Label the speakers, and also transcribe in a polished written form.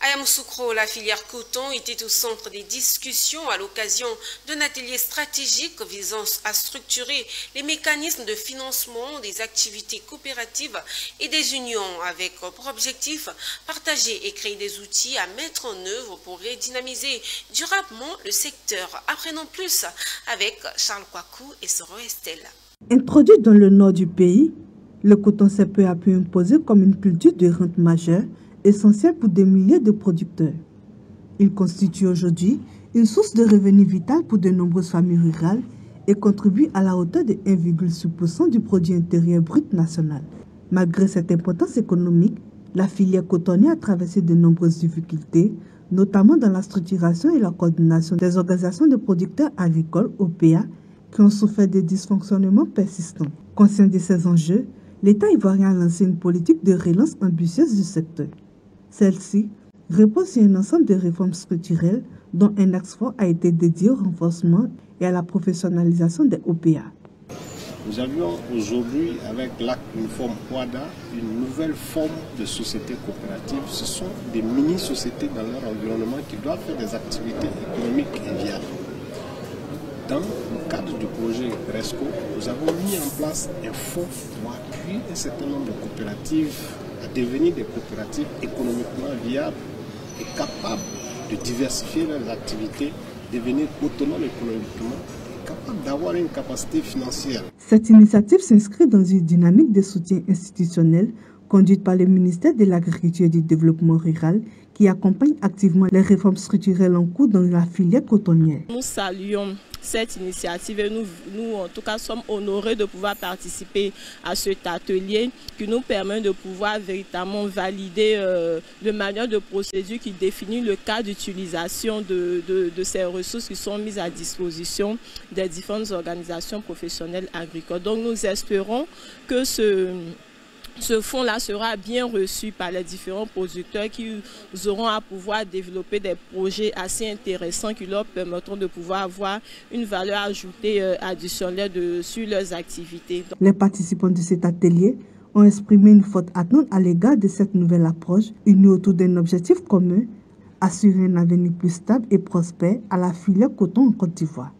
Speaker 1: À Yamoussoukro, la filière coton était au centre des discussions à l'occasion d'un atelier stratégique visant à structurer les mécanismes de financement des activités coopératives et des unions avec pour objectif partager et créer des outils à mettre en œuvre pour redynamiser durablement le secteur. Apprenons plus avec Charles Kwaku et Soro Estelle.
Speaker 2: Introduit dans le nord du pays, le coton s'est peu à peu imposé comme une culture de rente majeure, essentielle pour des milliers de producteurs. Il constitue aujourd'hui une source de revenus vitale pour de nombreuses familles rurales et contribue à la hauteur de 1,6% du produit intérieur brut national. Malgré cette importance économique, la filière cotonnière a traversé de nombreuses difficultés, notamment dans la structuration et la coordination des organisations de producteurs agricoles, OPA, qui ont souffert de dysfonctionnements persistants. Conscient de ces enjeux, l'État ivoirien a lancé une politique de relance ambitieuse du secteur. Celle-ci repose sur un ensemble de réformes structurelles dont un axe fort a été dédié au renforcement et à la professionnalisation des OPA.
Speaker 3: Nous avions aujourd'hui, avec l'acte uniforme OADA, une nouvelle forme de société coopérative. Ce sont des mini-sociétés dans leur environnement qui doivent faire des activités économiques et viables. Dans le cadre du projet RESCO, nous avons mis en place un fonds pour appuyer un certain nombre de coopératives à devenir des coopératives économiquement viables et capables de diversifier leurs activités, devenir autonomes économiquement et capables d'avoir une capacité financière.
Speaker 2: Cette initiative s'inscrit dans une dynamique de soutien institutionnel conduite par le ministère de l'Agriculture et du Développement rural qui accompagne activement les réformes structurelles en cours dans la filière cotonnière.
Speaker 4: Nous saluons cette initiative et nous en tout cas sommes honorés de pouvoir participer à cet atelier qui nous permet de pouvoir véritablement valider le manuel de procédure qui définit le cas d'utilisation de ces ressources qui sont mises à disposition des différentes organisations professionnelles agricoles. Donc nous espérons que ce fonds-là sera bien reçu par les différents producteurs qui auront à pouvoir développer des projets assez intéressants qui leur permettront de pouvoir avoir une valeur ajoutée additionnelle sur leurs activités.
Speaker 2: Les participants de cet atelier ont exprimé une forte attente à l'égard de cette nouvelle approche unie autour d'un objectif commun, assurer un avenir plus stable et prospère à la filière coton en Côte d'Ivoire.